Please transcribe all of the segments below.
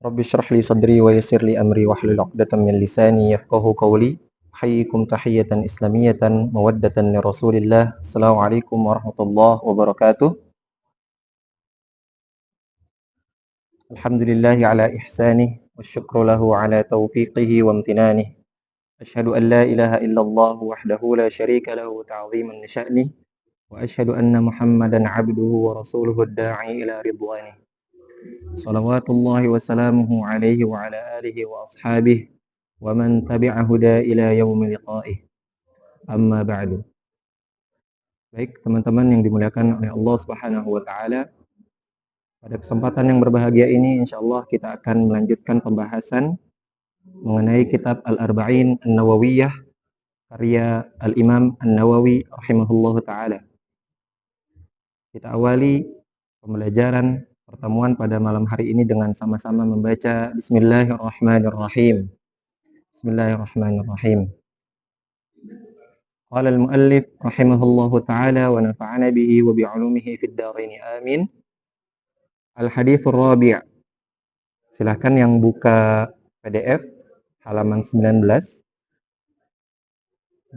Rabbi shrah li sadri wa yassir li amri wahlul 'uqdatam min lisani yafqahu qawli. Uhayyikum tahiyatan islamiyatan mawaddatan li Rasulillah. Assalamualaikum warahmatullahi wabarakatuh. Alhamdulillahi ala ihsanih wasyukru lahu ala taufiqihi wa amtinanih. Asyhadu an la ilaha illallah wahdahu la syarika lahu ta'ziman li sya'nih wa asyhadu anna Muhammadan 'abduhu wa rasuluhu ad-da'i ila ridwanih. Salawatullahi wa salamuhu alaihi wa ala alihi wa ashabihi wa man tabi'a huda ila yaumi liqa'ih. Amma ba'du. Baik teman-teman yang dimuliakan oleh Allah Subhanahu wa taala, pada kesempatan yang berbahagia ini insyaallah kita akan melanjutkan pembahasan mengenai kitab Al-Arba'in An-Nawawiyah karya Al-Imam An-Nawawi rahimahullahu taala. Kita awali pembelajaran pertemuan pada malam hari ini dengan sama-sama membaca Bismillahirrahmanirrahim. Bismillahirrahmanirrahim. Qala al-muallif rahimahullahu ta'ala wa nafa'ana bihi wa bi'ulumihi fid dharain amin. Al-hadithur rabi'. Silahkan yang buka PDF halaman 19.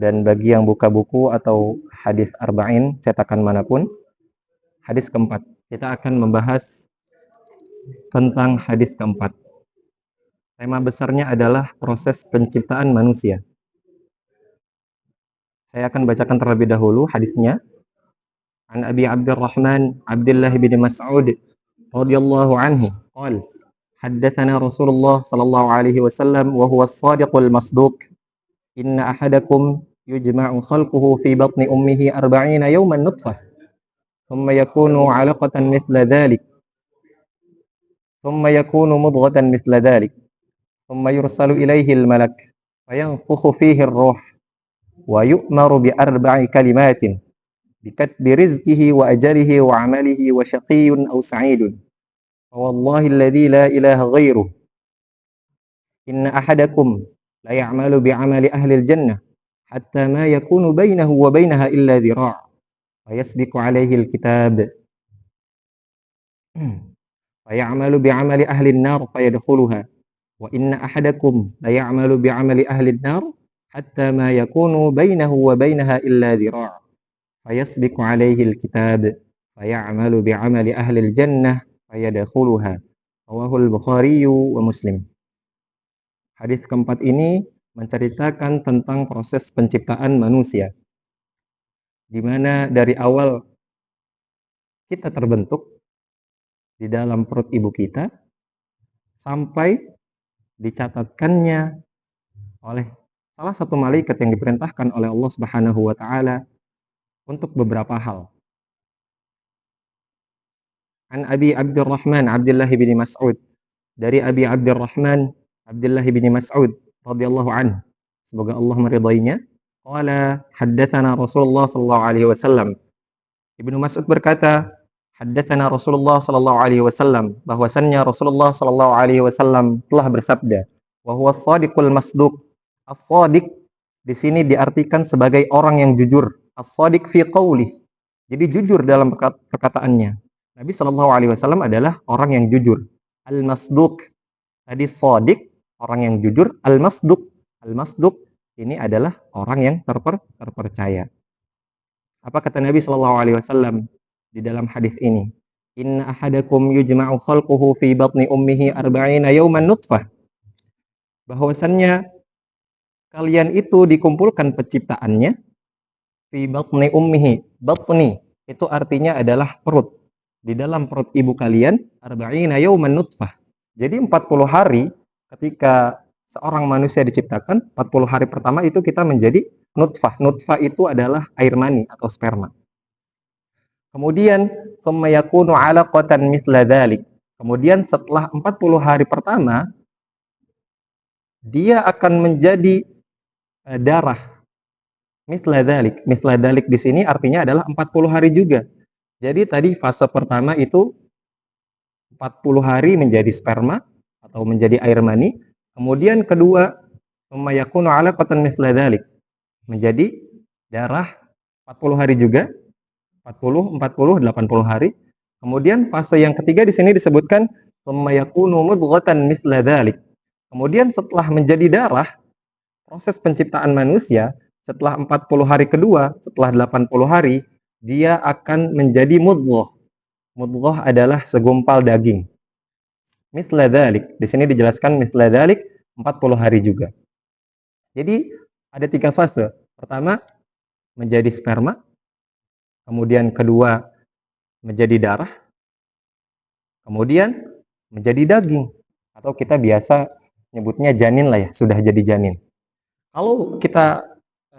Dan bagi yang buka buku atau hadis arba'in cetakan manapun, hadis keempat. Kita akan membahas tentang hadis keempat. Tema besarnya adalah proses penciptaan manusia. Saya akan bacakan terlebih dahulu hadisnya. An Abi Abdurrahman Abdullah bin Mas'ud radhiyallahu anhu qala haddatsana Rasulullah sallallahu alaihi wasallam wa huwa as-sadiqul masduq inna ahadakum yujma'u khalquhu fi batni ummihi 40 yawman nutfah thumma yakunu 'alaqatan mithla dhalik thumma yakunu mudghatan mithla dhalik thumma yursalu ilayhi al-malak fayanfukhu fihi ar-ruh wa yu'maru bi arba'i kalimatin bikatbi rizqihi wa ajalihi wa amalihi wa syaqiyyun aw sa'idun fa wallahi alladhi la ilaha ghairuh inna ahadakum la ya'malu bi 'amali ahli al-jannah hatta ma yakunu bainahu wa bainaha illa dhira' fa yasbiqu 'alayhi al-kitab fa ya'malu bi 'amali ahli an-nar fa yadkhuluha wa inna ahadakum la ya'malu bi 'amali ahli an-nar hatta ma yakunu bainahu wa bainaha illa dhira' fayasbiqu 'alaihi al-kitab fay'amalu bi'amali ahli al-jannah fayadkhuluha. Rawahul Bukhari wa Muslim. Hadis keempat ini menceritakan tentang proses penciptaan manusia, di mana dari awal kita terbentuk di dalam perut ibu kita sampai dicatatkannya oleh salah satu malaikat yang diperintahkan oleh Allah Subhanahu wa taala untuk beberapa hal. An Abi Abdurrahman Abdullah bin Mas'ud, dari Abi Abdurrahman Abdullah bin Mas'ud radhiyallahu anhu, semoga Allah meridainya, qala haddatsana Rasulullah sallallahu alaihi wasallam. Ibnu Mas'ud berkata, haddatsana Rasulullah sallallahu alaihi wasallam, bahwasannya Rasulullah sallallahu alaihi wasallam telah bersabda, wa huwa as-sadiqul masduq. As-sadiq di sini diartikan sebagai orang yang jujur. As-sadiq fi qaulih. Jadi jujur dalam perkataannya. Nabi sallallahu alaihi wasallam adalah orang yang jujur. Al-masduq. Tadi sadiq, orang yang jujur. Al-masduq. Al-masduq ini adalah orang yang terpercaya. Apa kata Nabi sallallahu alaihi wasallam di dalam hadis ini? Inna ahadakum yujma'u khalquhu fi batni ummihi 40 yawman nutfah. Bahwasannya kalian itu dikumpulkan penciptaannya fi batni ummihi. Batni itu artinya adalah perut. Di dalam perut ibu kalian 40 yawman nutfah. Jadi 40 hari ketika seorang manusia diciptakan, 40 hari pertama itu kita menjadi nutfah. Nutfah itu adalah air mani atau sperma. Kemudian thumma yakunu 'alaqatan mithla dzalik. Kemudian setelah 40 hari pertama dia akan menjadi darah. Mithla dzalik. Mithla dzalik di sini artinya adalah 40 hari juga. Jadi tadi fase pertama itu 40 hari menjadi sperma atau menjadi air mani. Kemudian kedua, thumma yakunu 'alaqatan mithla dzalik. Menjadi darah 40 hari juga. 40, 80 hari. Kemudian fase yang ketiga di sini disebutkan thumma yakunu mudghatan mithla dzalik. Kemudian setelah menjadi darah, proses penciptaan manusia setelah 40 hari kedua, setelah 80 hari, dia akan menjadi mudghah. Mudghah adalah segumpal daging. Mithla dzalik. Di sini dijelaskan mithla dzalik 40 hari juga. Jadi ada 3 fase. Pertama, menjadi sperma. Kemudian kedua, menjadi darah. Kemudian menjadi daging. Atau kita biasa nyebutnya janin lah ya, sudah jadi janin. Kalau kita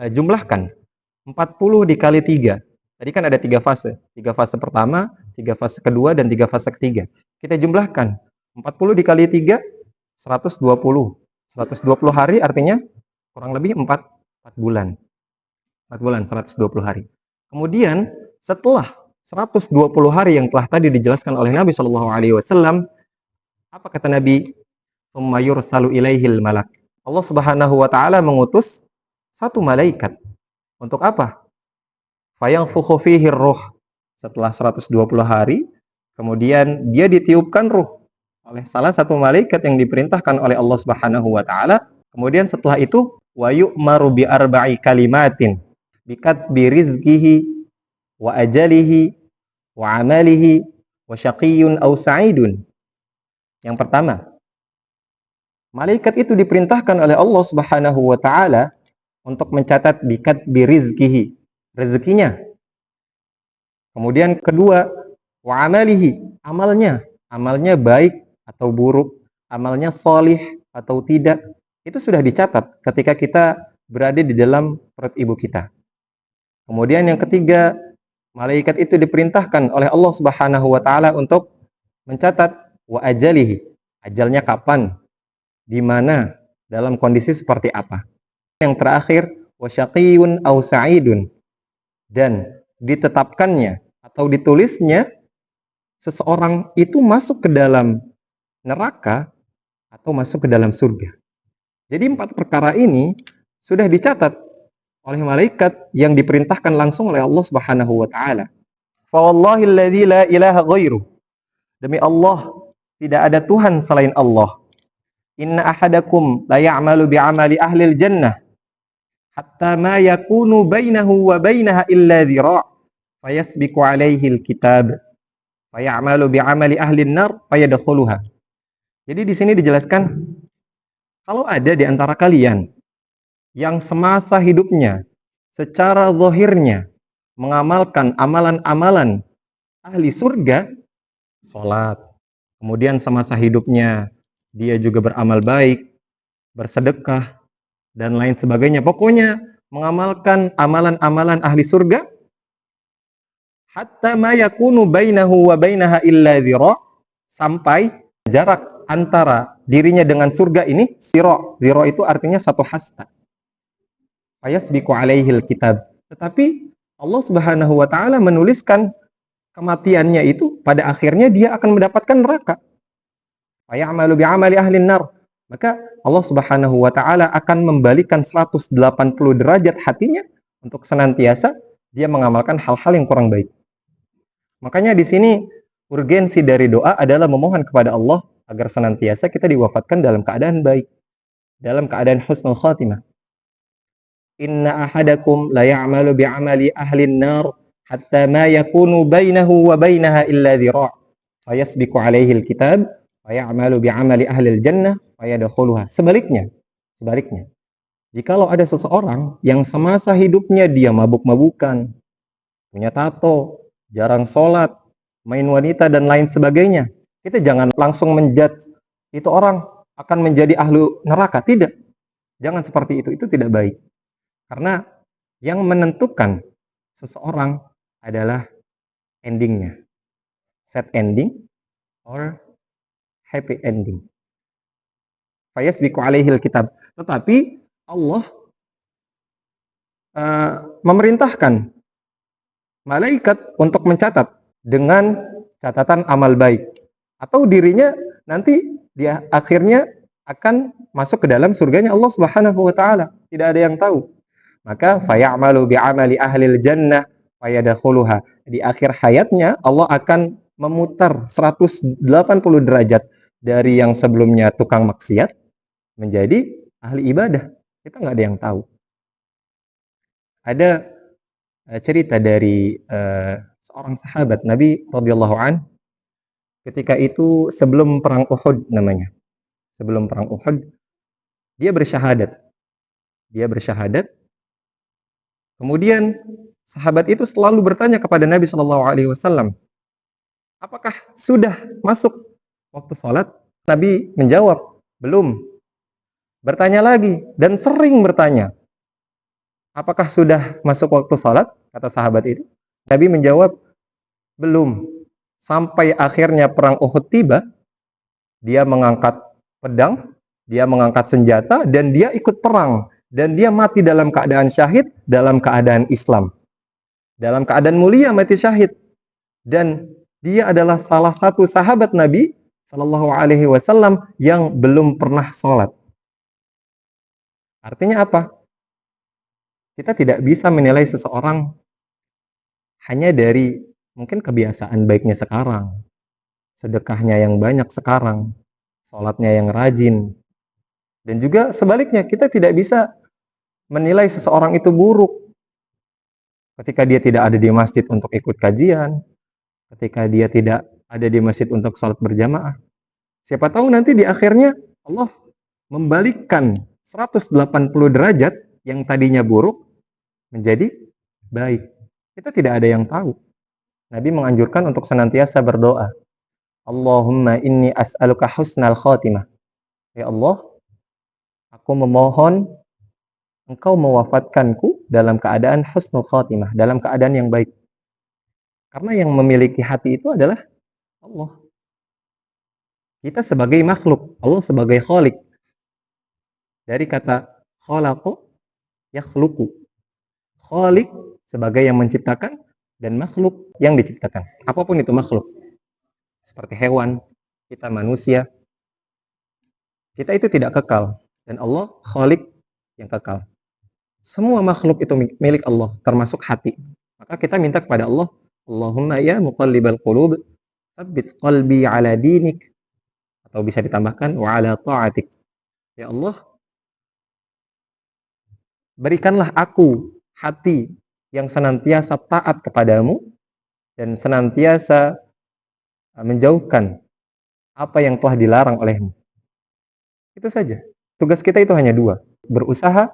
jumlahkan 40 dikali 3. Tadi kan ada 3 fase. 3 fase pertama, 3 fase kedua, dan 3 fase ketiga. Kita jumlahkan 40 dikali 3, 120. 120 hari artinya kurang lebih 4 bulan. 4 bulan, 120 hari. Kemudian setelah 120 hari yang telah tadi dijelaskan oleh Nabi SAW, apa kata Nabi? Tsumma yursalu ilaihil malak. Allah Subhanahu wa taala mengutus satu malaikat. Untuk apa? Fayanfukhu fihi ruh. Setelah 120 hari, kemudian dia ditiupkan ruh oleh salah satu malaikat yang diperintahkan oleh Allah Subhanahu wa taala. Kemudian setelah itu wa yu'maru bi arba'i kalimatin bikatbi rizqihi wa ajalihi wa amalihi wa syaqiyyun aw sa'idun. Yang pertama, malaikat itu diperintahkan oleh Allah Subhanahu wa taala untuk mencatat bikatbi rizqihi, rezekinya. Kemudian kedua, wa amalihi, amalnya baik atau buruk, amalnya solih atau tidak, itu sudah dicatat ketika kita berada di dalam perut ibu kita. Kemudian yang ketiga, malaikat itu diperintahkan oleh Allah Subhanahu wa taala untuk mencatat wa ajalihi, ajalnya kapan, di mana, dalam kondisi seperti apa. Yang terakhir, wa syaqiyyun aw sa'idun, dan ditetapkannya atau ditulisnya seseorang itu masuk ke dalam neraka atau masuk ke dalam surga. Jadi 4 perkara ini sudah dicatat oleh malaikat yang diperintahkan langsung oleh Allah Subhanahu wa taala. Fa wallahi alladzi la ilaha ghairu. Demi Allah, tidak ada Tuhan selain Allah. Inna ahadakum la ya'malu bi'amali ahlil jannah hatta ma yakunu bainahu wa bainaha illa dhira' fayasbiqu alaihi alkitab fayamalu bi'amali ahlin nar fayadkhuluha. Jadi di sini dijelaskan, kalau ada di antara kalian yang semasa hidupnya secara zahirnya mengamalkan amalan-amalan ahli surga, sholat, kemudian semasa hidupnya dia juga beramal baik, bersedekah, dan lain sebagainya. Pokoknya mengamalkan amalan-amalan ahli surga, hatta ma yakunu bainahu wa bainaha illa dhira', sampai jarak antara dirinya dengan surga ini siro. Ziro itu artinya satu hasta. Fayasbiqu alaihil kitab. Tetapi Allah Subhanahu wa taala menuliskan kematiannya itu pada akhirnya dia akan mendapatkan neraka. Fayamalu bi'amali ahlin nar. Maka Allah Subhanahu wa taala akan membalikan 180 derajat hatinya untuk senantiasa dia mengamalkan hal-hal yang kurang baik. Makanya di sini urgensi dari doa adalah memohon kepada Allah agar senantiasa kita diwafatkan dalam keadaan baik, dalam keadaan husnul khatimah. Inna ahadakum la ya'malu bi'amali ahlin nar hatta ma yakunu bainahu wa bainaha illa dhira' fayasbiqu alaihi alkitab wa ya'malu bi'amali ahlil jannah fayadkhuluha. Sebaliknya, jikalau ada seseorang yang semasa hidupnya dia mabuk-mabukan, punya tato, jarang sholat, main wanita dan lain sebagainya, kita jangan langsung menjudge itu orang akan menjadi ahlu neraka. Tidak, jangan seperti itu tidak baik. Karena yang menentukan seseorang adalah endingnya, sad ending or happy ending. Fayasbiqu alaihil kitab. Tetapi Allah memerintahkan malaikat untuk mencatat dengan catatan amal baik, atau dirinya nanti dia akhirnya akan masuk ke dalam surganya Allah Subhanahu wa taala. Tidak ada yang tahu. Maka fayamalu bi'amali ahlil jannah fayadkhuluha. Di akhir hayatnya Allah akan memutar 180 derajat dari yang sebelumnya tukang maksiat menjadi ahli ibadah? Kita nggak ada yang tahu. Ada cerita dari seorang sahabat Nabi radhiyallahu an, ketika itu sebelum perang Uhud namanya. Sebelum perang Uhud, dia bersyahadat. Dia bersyahadat. Kemudian sahabat itu selalu bertanya kepada Nabi Shallallahu Alaihi Wasallam, apakah sudah masuk waktu sholat? Nabi menjawab, belum. Bertanya lagi dan sering bertanya, apakah sudah masuk waktu sholat? Kata sahabat itu. Nabi menjawab, belum. Sampai akhirnya perang Uhud tiba, dia mengangkat pedang, dia mengangkat senjata, dan dia ikut perang. Dan dia mati dalam keadaan syahid, dalam keadaan Islam. Dalam keadaan mulia mati syahid. Dan dia adalah salah satu sahabat Nabi Shallallahu Alaihi Wasallam yang belum pernah sholat. Artinya apa? Kita tidak bisa menilai seseorang hanya dari mungkin kebiasaan baiknya sekarang, sedekahnya yang banyak sekarang, sholatnya yang rajin. Dan juga sebaliknya, kita tidak bisa menilai seseorang itu buruk ketika dia tidak ada di masjid untuk ikut kajian, ketika dia tidak ada di masjid untuk sholat berjamaah. Siapa tahu nanti di akhirnya Allah membalikkan 180 derajat yang tadinya buruk menjadi baik. Kita tidak ada yang tahu. Nabi menganjurkan untuk senantiasa berdoa. Allahumma inni as'aluka husnal khatimah. Ya Allah, aku memohon Engkau mewafatkanku dalam keadaan husnul khatimah, dalam keadaan yang baik. Karena yang memiliki hati itu adalah Allah. Kita sebagai makhluk, Allah sebagai khalik. Dari kata khalaqo, yakhluqu. Khalik sebagai yang menciptakan, dan makhluk yang diciptakan. Apapun itu makhluk. Seperti hewan, kita manusia. Kita itu tidak kekal. Dan Allah khalik yang kekal. Semua makhluk itu milik Allah, termasuk hati. Maka kita minta kepada Allah, Allahumma ya muqallibal qulub, tsabbit qalbi ala dinik. Atau bisa ditambahkan, wa ala ta'atik. Ya Allah, berikanlah aku hati yang senantiasa taat kepadamu, dan senantiasa menjauhkan apa yang telah dilarang olehmu. Itu saja. Tugas kita itu hanya dua. Berusaha,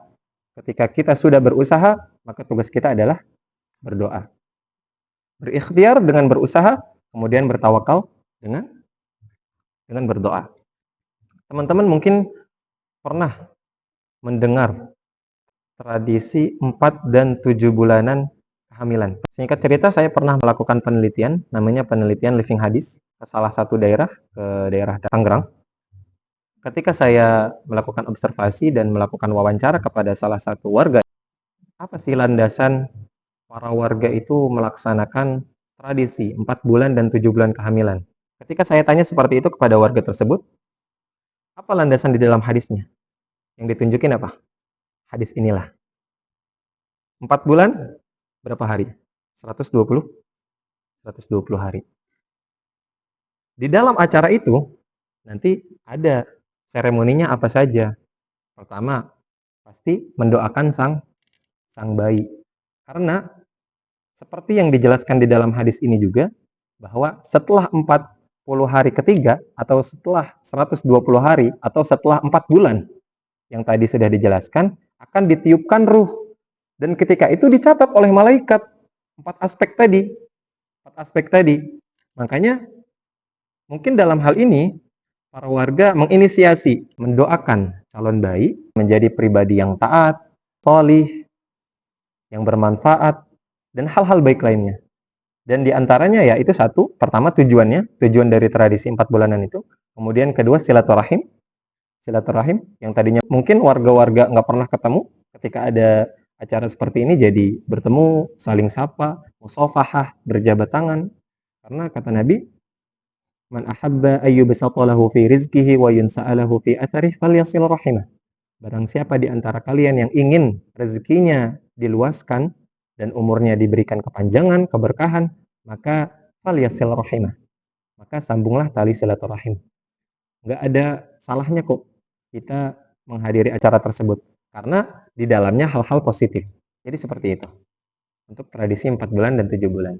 ketika kita sudah berusaha, maka tugas kita adalah berdoa. Berikhtiar dengan berusaha, kemudian bertawakal dengan berdoa. Teman-teman mungkin pernah mendengar tradisi 4 dan 7 bulanan kehamilan. Singkat cerita, saya pernah melakukan penelitian, namanya penelitian living hadis, ke salah satu daerah, ke daerah Tangerang. Ketika saya melakukan observasi dan melakukan wawancara kepada salah satu warga, apa sih landasan para warga itu melaksanakan tradisi 4 bulan dan 7 bulan kehamilan? Ketika saya tanya seperti itu kepada warga tersebut, apa landasan di dalam hadisnya? Yang ditunjukin apa? Hadis inilah. 4 bulan, berapa hari? 120 hari. Di dalam acara itu, nanti ada seremoninya apa saja. Pertama, pasti mendoakan sang bayi. Karena seperti yang dijelaskan di dalam hadis ini juga, bahwa setelah 40 hari ketiga, atau setelah 120 hari, atau setelah 4 bulan, yang tadi sudah dijelaskan, akan ditiupkan ruh. Dan ketika itu dicatat oleh malaikat, 4 aspek tadi. Makanya, mungkin dalam hal ini, para warga menginisiasi, mendoakan calon bayi menjadi pribadi yang taat, sholih, yang bermanfaat, dan hal-hal baik lainnya. Dan diantaranya ya itu satu, pertama tujuan dari tradisi 4 bulanan itu. Kemudian kedua silaturahim yang tadinya mungkin warga-warga nggak pernah ketemu, ketika ada acara seperti ini jadi bertemu, saling sapa, musafahah, berjabat tangan. Karena kata Nabi, man ahabba ayyubsata lahu fi rizqihi wa yunsa'alahu fi atharih falyasil rahimah. Barang siapa di antara kalian yang ingin rezekinya diluaskan dan umurnya diberikan kepanjangan, keberkahan, maka falyasil rahimah. Maka sambunglah tali silaturahim. nggak ada salahnya kok kita menghadiri acara tersebut, karena di dalamnya hal-hal positif. Jadi seperti itu, untuk tradisi 4 bulan dan 7 bulan.